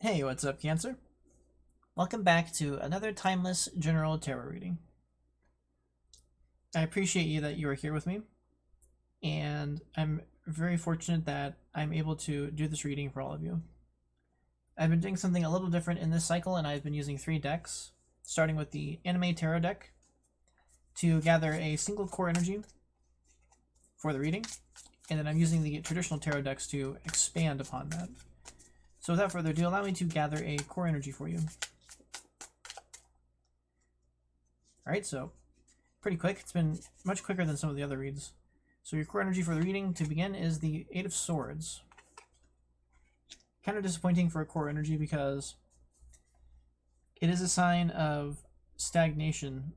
Hey, what's up, Cancer? Welcome back to another timeless general tarot reading. I appreciate you that you are here with me, and I'm very fortunate that I'm able to do this reading for all of you. I've been doing something a little different in this cycle, and I've been using 3 decks, starting with the Anime Tarot deck to gather a single core energy for the reading, and then I'm using the traditional tarot decks to expand upon that. So without further ado, allow me to gather a core energy for you. Alright, so pretty quick. It's been much quicker than some of the other reads. So your core energy for the reading to begin is the 8 of Swords. Kind of disappointing for a core energy because it is a sign of stagnation.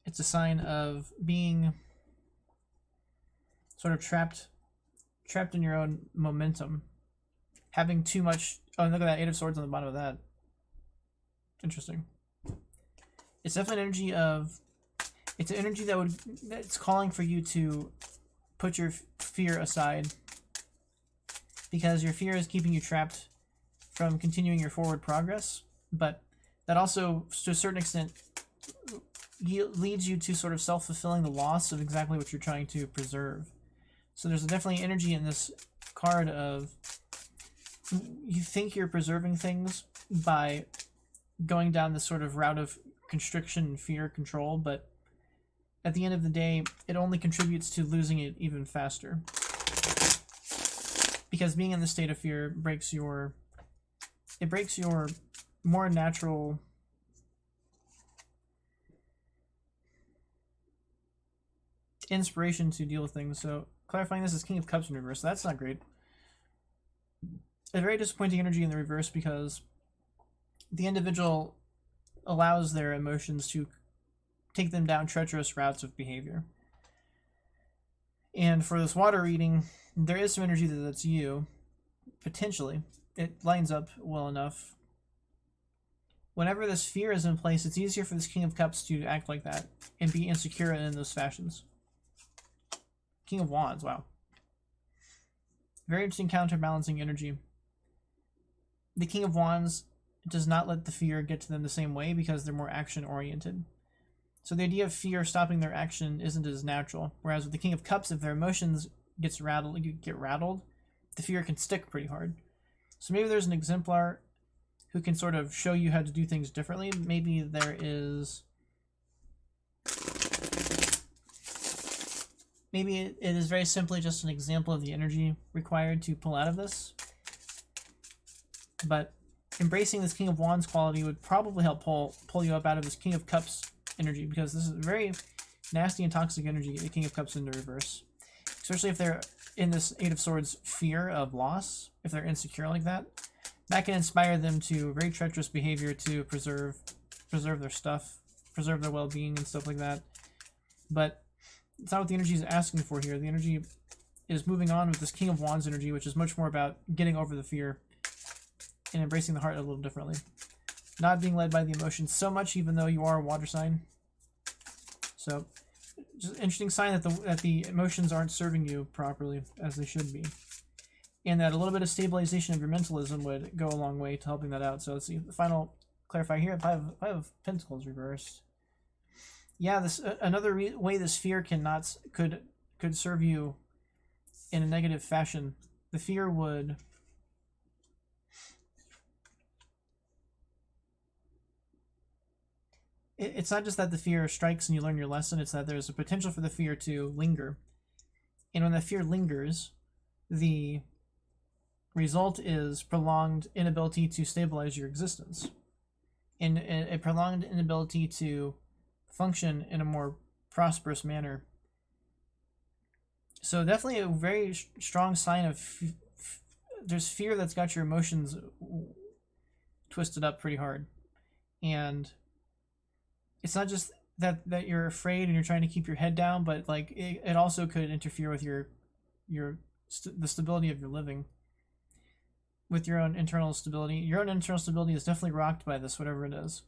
It's a sign of being sort of trapped in your own momentum. Having too much... Oh, and look at that 8 of Swords on the bottom of that. Interesting. It's definitely an energy of... It's an energy that's calling for you to put your fear aside. Because your fear is keeping you trapped from continuing your forward progress. But that also, to a certain extent, leads you to sort of self-fulfilling the loss of exactly what you're trying to preserve. So there's definitely energy in this card of... You think you're preserving things by going down this sort of route of constriction and fear control, but at the end of the day, it only contributes to losing it even faster. Because being in the state of fear breaks your more natural inspiration to deal with things. So clarifying, this is King of Cups in reverse, so that's not great. A very disappointing energy in the reverse because the individual allows their emotions to take them down treacherous routes of behavior. And for this water reading, there is some energy that's you, potentially. It lines up well enough. Whenever this fear is in place, it's easier for this King of Cups to act like that and be insecure in those fashions. King of Wands, wow. Very interesting counterbalancing energy. The King of Wands does not let the fear get to them the same way because they're more action-oriented. So the idea of fear stopping their action isn't as natural. Whereas with the King of Cups, if their emotions get rattled, the fear can stick pretty hard. So maybe there's an exemplar who can sort of show you how to do things differently. Maybe there is... Maybe it is very simply just an example of the energy required to pull out of this. But embracing this King of Wands quality would probably help pull you up out of this King of Cups energy, because this is very nasty and toxic energy, the King of Cups into reverse. Especially if they're in this 8 of Swords fear of loss, if they're insecure like that. That can inspire them to very treacherous behavior to preserve their stuff, preserve their well-being and stuff like that. But it's not what the energy is asking for here. The energy is moving on with this King of Wands energy, which is much more about getting over the fear and embracing the heart a little differently. Not being led by the emotions so much, even though you are a water sign. So, just an interesting sign that the emotions aren't serving you properly as they should be. And that a little bit of stabilization of your mentalism would go a long way to helping that out. So let's see, the final clarifier here, five of Pentacles reversed. Yeah, this another way this fear could serve you in a negative fashion. The fear would... It's not just that the fear strikes and you learn your lesson, it's that there's a potential for the fear to linger. And when the fear lingers, the result is prolonged inability to stabilize your existence. And a prolonged inability to function in a more prosperous manner. So definitely a very strong sign of... There's fear that's got your emotions twisted up pretty hard. And... it's not just that you're afraid and you're trying to keep your head down, but like it also could interfere with the stability of your living, with your own internal stability. Your own internal stability is definitely rocked by this, whatever it is.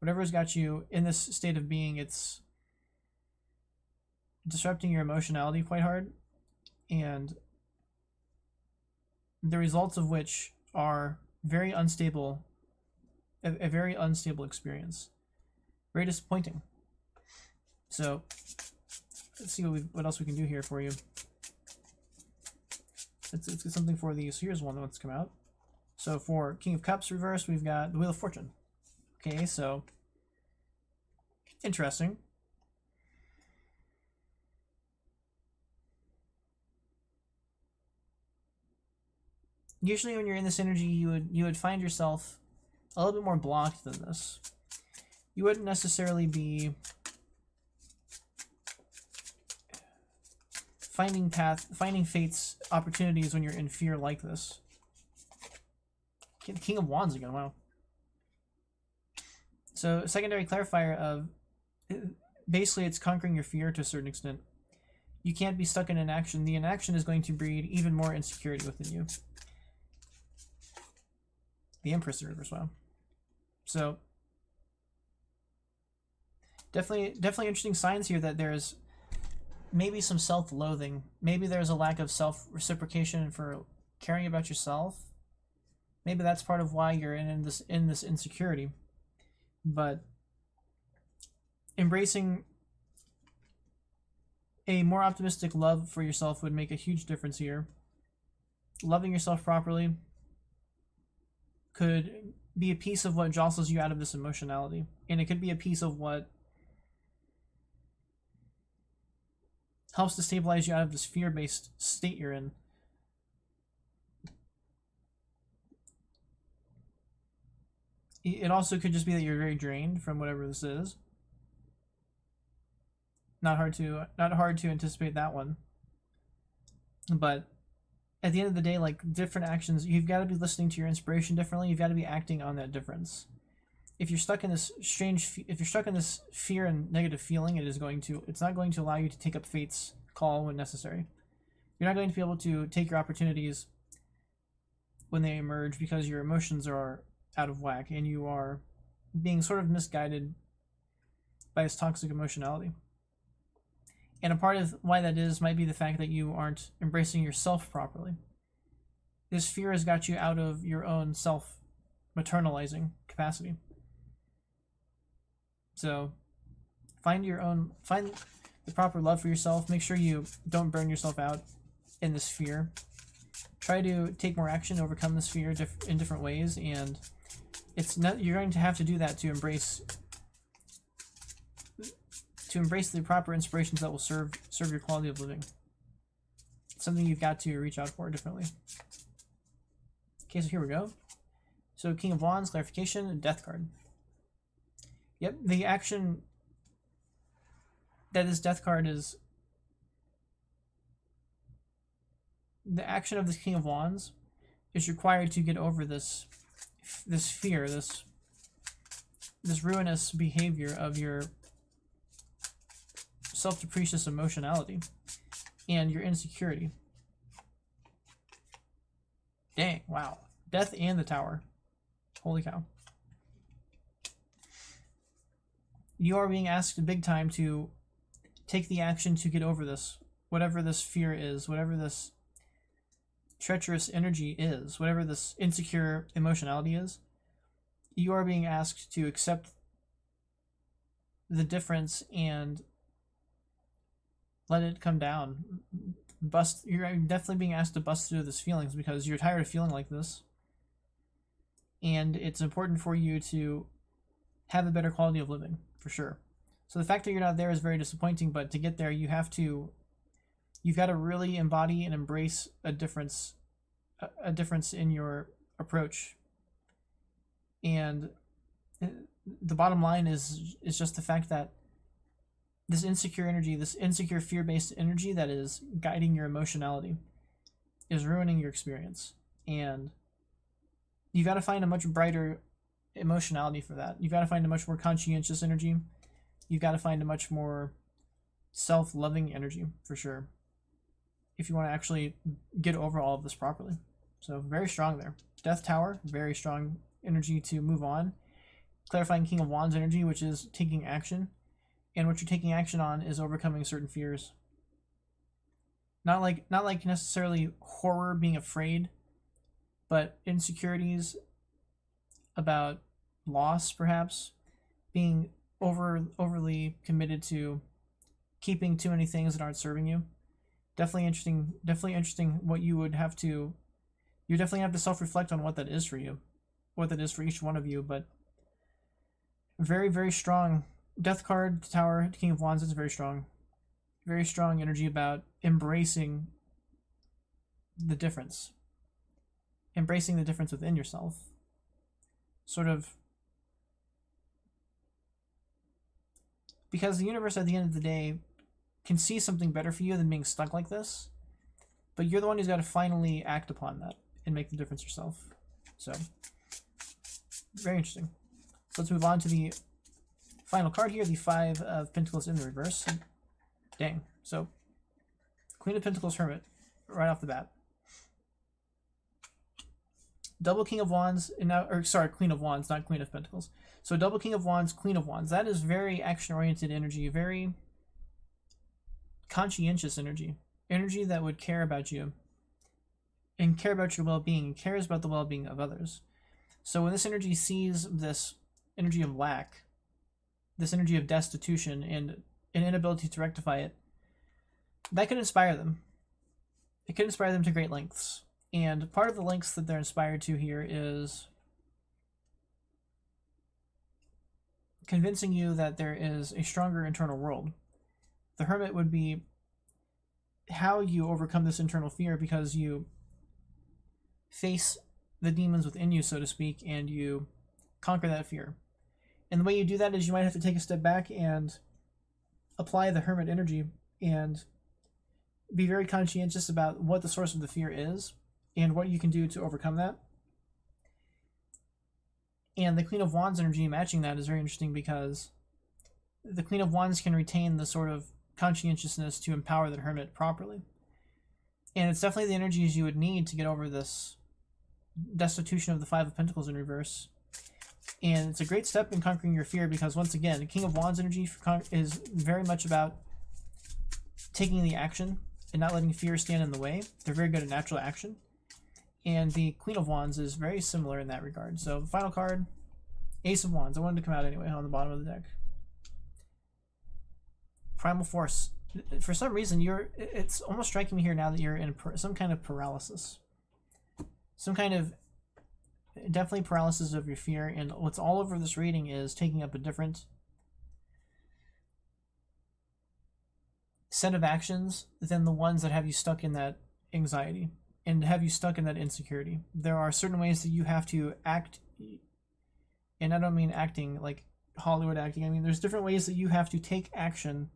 Whatever has got you in this state of being, it's disrupting your emotionality quite hard, and the results of which are very unstable, a very unstable experience. Very disappointing. So let's see what else we can do here for you. Let's get something for these. Here's one that's come out. So for King of Cups reverse, we've got the Wheel of Fortune. Okay, so interesting. Usually when you're in this energy, you would find yourself a little bit more blocked than this. You wouldn't necessarily be finding fate's opportunities when you're in fear like this. King of Wands again, wow. So secondary clarifier of, basically it's conquering your fear to a certain extent. You can't be stuck in inaction. The inaction is going to breed even more insecurity within you. The Empress reverse, wow. So definitely interesting signs here that there's maybe some self-loathing. Maybe there's a lack of self-reciprocation for caring about yourself. Maybe that's part of why you're in this insecurity. But embracing a more optimistic love for yourself would make a huge difference here. Loving yourself properly could be a piece of what jostles you out of this emotionality. And it could be a piece of what helps to stabilize you out of this fear-based state you're in. It also could just be that you're very drained from whatever this is. Not hard to anticipate that one. But at the end of the day, like, different actions, you've got to be listening to your inspiration differently. You've got to be acting on that difference. If you're stuck in this fear and negative feeling, it's not going to allow you to take up fate's call when necessary. You're not going to be able to take your opportunities when they emerge because your emotions are out of whack and you are being sort of misguided by this toxic emotionality. And a part of why that is might be the fact that you aren't embracing yourself properly. This fear has got you out of your own self-maternalizing capacity. So find the proper love for yourself. Make sure you don't burn yourself out in this fear. Try to take more action, overcome this fear in different ways, and you're going to have to do that to embrace the proper inspirations that will serve your quality of living. It's something you've got to reach out for differently. Okay, so here we go. So King of Wands, clarification, Death card. Yep, the action that this Death card is, the action of this King of Wands is required to get over this fear, this ruinous behavior of your self-deprecious emotionality and your insecurity. Dang, wow. Death and the Tower. Holy cow. You are being asked big time to take the action to get over this, whatever this fear is, whatever this treacherous energy is, whatever this insecure emotionality is. You are being asked to accept the difference and let it come down. You're definitely being asked to bust through these feelings because you're tired of feeling like this. And it's important for you to have a better quality of living, for sure. So the fact that you're not there is very disappointing, but to get there, you've got to really embody and embrace a difference in your approach. And the bottom line is just the fact that this insecure energy, this insecure fear-based energy that is guiding your emotionality is ruining your experience. And you've got to find a much brighter emotionality for that. You've got to find a much more conscientious energy. You've got to find a much more self-loving energy, for sure, if you want to actually get over all of this properly. So very strong there. Death Tower, very strong energy to move on. Clarifying King of Wands energy, which is taking action. And what you're taking action on is overcoming certain fears. Not like necessarily horror, being afraid, but insecurities about loss, perhaps, being overly committed to keeping too many things that aren't serving you. Definitely interesting what you would have to, you definitely have to self-reflect on what that is for you, what that is for each one of you. But very, very strong death card, Tower, King of Wands. It's very strong energy about embracing the difference within yourself, sort of, because the universe at the end of the day can see something better for you than being stuck like this, but you're the one who's got to finally act upon that and make the difference yourself. So very interesting. So let's move on to the final card here, the Five of Pentacles in the reverse. Dang. So Queen of Pentacles, Hermit, right off the bat. Double King of Wands, and now, or sorry, Queen of Wands, not Queen of Pentacles. So double King of Wands, Queen of Wands. That is very action-oriented energy, very conscientious energy. Energy that would care about you and care about your well-being and cares about the well-being of others. So when this energy sees this energy of lack, this energy of destitution and an inability to rectify it, that could inspire them. It could inspire them to great lengths. And part of the lengths that they're inspired to here is convincing you that there is a stronger internal world. The Hermit would be how you overcome this internal fear, because you face the demons within you, so to speak, and you conquer that fear. And the way you do that is you might have to take a step back and apply the Hermit energy and be very conscientious about what the source of the fear is and what you can do to overcome that. And the Queen of Wands energy matching that is very interesting, because the Queen of Wands can retain the sort of conscientiousness to empower the Hermit properly. And it's definitely the energies you would need to get over this destitution of the Five of Pentacles in reverse. And it's a great step in conquering your fear, because once again, the King of Wands energy is very much about taking the action and not letting fear stand in the way. They're very good at natural action. And the Queen of Wands is very similar in that regard. So the final card, Ace of Wands. I wanted to come out anyway on the bottom of the deck. Primal Force. For some reason, it's almost striking me here now that you're in some kind of paralysis. Some kind of, definitely paralysis of your fear. And what's all over this reading is taking up a different set of actions than the ones that have you stuck in that anxiety and have you stuck in that insecurity. There are certain ways that you have to act, and I don't mean acting like Hollywood acting. I mean, there's different ways that you have to take action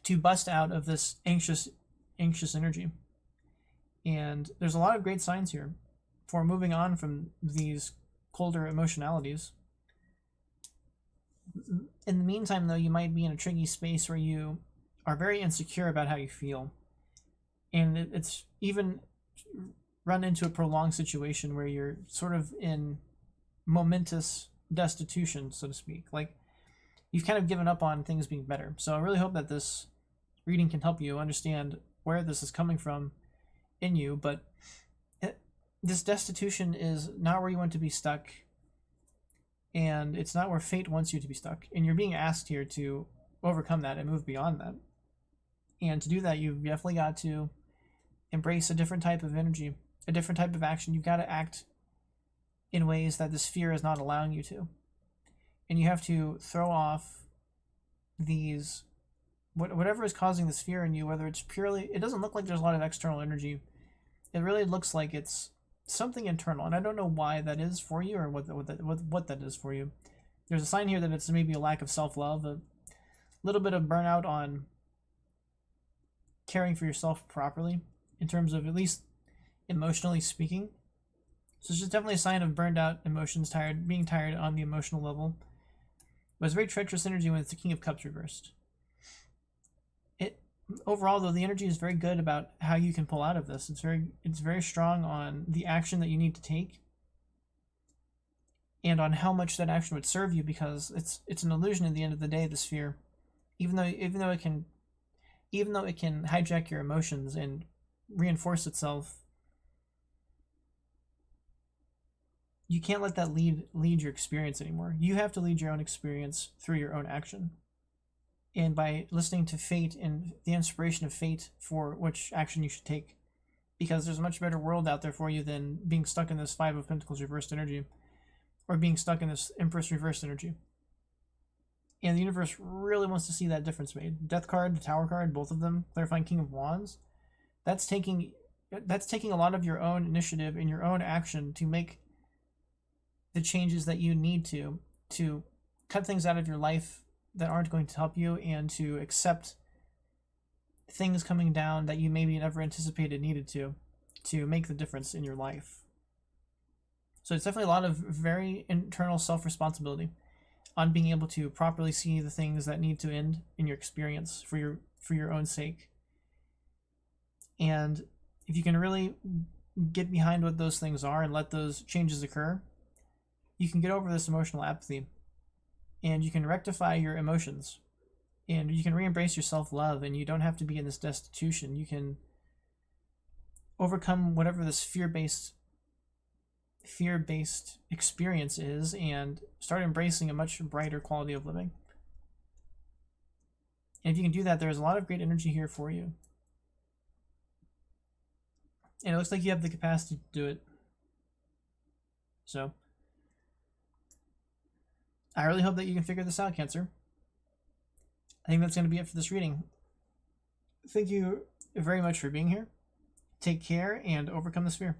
to bust out of this anxious energy. And there's a lot of great signs here for moving on from these colder emotionalities. In the meantime, though, you might be in a tricky space where you are very insecure about how you feel. And it's even run into a prolonged situation where you're sort of in momentous destitution, so to speak. Like, you've kind of given up on things being better. So I really hope that this reading can help you understand where this is coming from in you. But this destitution is not where you want to be stuck. And it's not where fate wants you to be stuck. And you're being asked here to overcome that and move beyond that. And to do that, you've definitely got to embrace a different type of energy, a different type of action. You've got to act in ways that this fear is not allowing you to. And you have to throw off these, whatever is causing this fear in you, whether it's purely, it doesn't look like there's a lot of external energy. It really looks like it's something internal. And I don't know why that is for you, or what that is for you. There's a sign here that it's maybe a lack of self-love, a little bit of burnout on caring for yourself properly, in terms of at least emotionally speaking. So it's just definitely a sign of burned out emotions, being tired on the emotional level. But it's very treacherous energy when it's the King of Cups reversed. Overall, though, the energy is very good about how you can pull out of this. It's very strong on the action that you need to take, and on how much that action would serve you, because it's an illusion at the end of the day, this fear. Even though it can hijack your emotions and reinforce itself you can't let that lead your experience anymore. You have to lead your own experience through your own action. And by listening to fate and the inspiration of fate for which action you should take. Because there's a much better world out there for you than being stuck in this Five of Pentacles reversed energy. Or being stuck in this Empress reversed energy. And the universe really wants to see that difference made. Death card, the Tower card, both of them, clarifying King of Wands. That's taking a lot of your own initiative and your own action to make the changes that you need to cut things out of your life that aren't going to help you, and to accept things coming down that you maybe never anticipated needed to make the difference in your life. So it's definitely a lot of very internal self-responsibility on being able to properly see the things that need to end in your experience for your own sake. And if you can really get behind what those things are and let those changes occur, you can get over this emotional apathy, and you can rectify your emotions, and you can re-embrace your self-love, and you don't have to be in this destitution. You can overcome whatever this fear-based experience is and start embracing a much brighter quality of living. And if you can do that, there's a lot of great energy here for you. And it looks like you have the capacity to do it. So I really hope that you can figure this out, Cancer. I think that's going to be it for this reading. Thank you very much for being here. Take care and overcome the fear.